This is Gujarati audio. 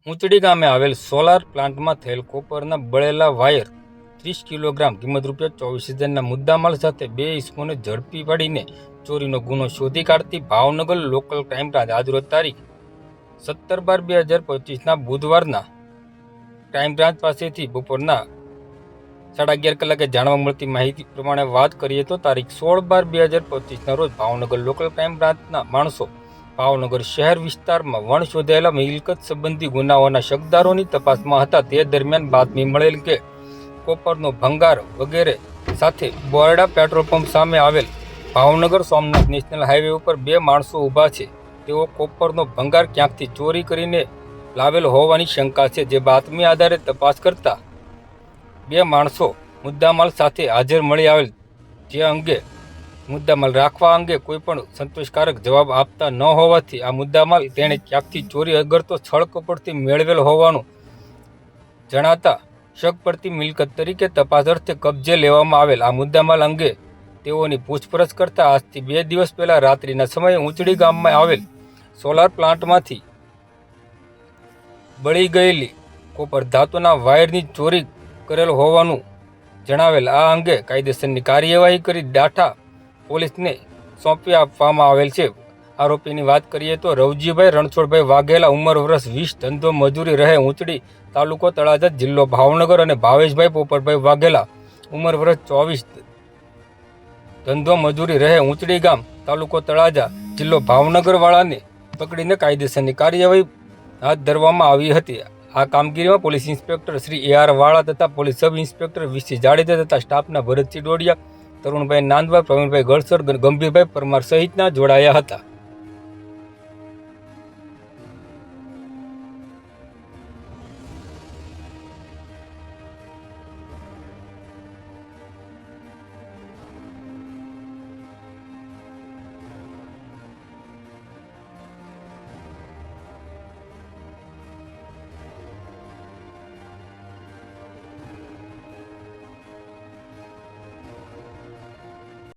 ઊંચડી ગામે આવેલ સોલાર પ્લાન્ટમાં થયેલ કોપરના બળેલા વાયર 30 કિલોગ્રામ કિંમત ₹24,000ના મુદ્દામાલ સાથે બે ઇસમોને ઝડપી પાડીને ચોરીનો ગુનો શોધી કાઢતી ભાવનગર લોકલ ક્રાઇમ બ્રાન્ચ આજરોજ તારીખ 17/12/2025ના બુધવારના ક્રાઇમ બ્રાન્ચ પાસેથી બપોરના 11:30 કલાકે જાણવા મળતી માહિતી પ્રમાણે વાત કરીએ તો તારીખ 16/12/2025ના રોજ ભાવનગર લોકલ ક્રાઇમ બ્રાન્ચના માણસો ભાવનગર શહેર વિસ્તારમાં વણ શોધાયેલા મિલકત સંબંધી ગુનાઓના શકદારોની તપાસમાં હતા. તે દરમિયાન બાતમી મળેલ કે કોપરનો ભંગાર વગેરે સાથે બોરડા પેટ્રોલ પંપ સામે આવેલ ભાવનગર સોમનાથ નેશનલ હાઈવે ઉપર બે માણસો ઊભા છે. તેઓ કોપરનો ભંગાર ક્યાંકથી ચોરી કરીને લાવેલ હોવાની શંકા છે. જે બાતમી આધારે તપાસ કરતા બે માણસો મુદ્દામાલ સાથે હાજર મળી આવેલ, જે અંગે મુદ્દામાલ રાખવા અંગે કોઈ પણ સંતોષકારક જવાબ આપતા ન હોવાથી આ મુદ્દામાલ તેણે ક્યાંકથી ચોરી અગરતો છળ કપટથી મેળવેલ હોવાનું જણાતા શક પડતી મિલકત તરીકે તપાસ અર્થે કબજે લેવામાં આવેલ. આ મુદ્દામાલ અંગે તેઓની પૂછપરછ કરતા આજથી 2 દિવસ પહેલા રાત્રિના સમયે ઊંચડી ગામમાં આવેલ સોલાર પ્લાન્ટમાંથી બળી ગયેલી કોપર ધાતુના વાયરની ચોરી કરેલ હોવાનું જણાવેલ. આ અંગે કાયદેસરની કાર્યવાહી કરી ડાઠા પોલીસને સોંપી આપવામાં આવેલ છે. આરોપીની વાત કરીએ તો રવજીભાઈ રણછોડભાઈ વાઘેલા, ઉંમર વર્ષ 20, ધંધો મજૂરી, રહે ઊંચડી, તાલુકો તળાજા, જિલ્લો ભાવનગર, અને ભાવેશભાઈ પોપટભાઈ વાઘેલા, ઉંમર વર્ષ 24, ધંધો મજૂરી, રહે ઊંચડી ગામ, તાલુકો તળાજા, જિલ્લો ભાવનગર વાળાને પકડીને કાયદેસરની કાર્યવાહી હાથ ધરવામાં આવી હતી. આ કામગીરીમાં પોલીસ ઇન્સ્પેક્ટર શ્રી AR વાળા તથા police sub inspector VC Jadeja તથા સ્ટાફના ભરતસિંહ ડોડિયા, તરુણભાઈ નાંદવા, પ્રવીણભાઈ ગળસર, ગંભીરભાઈ પરમાર સહિતના જોડાયા હતા.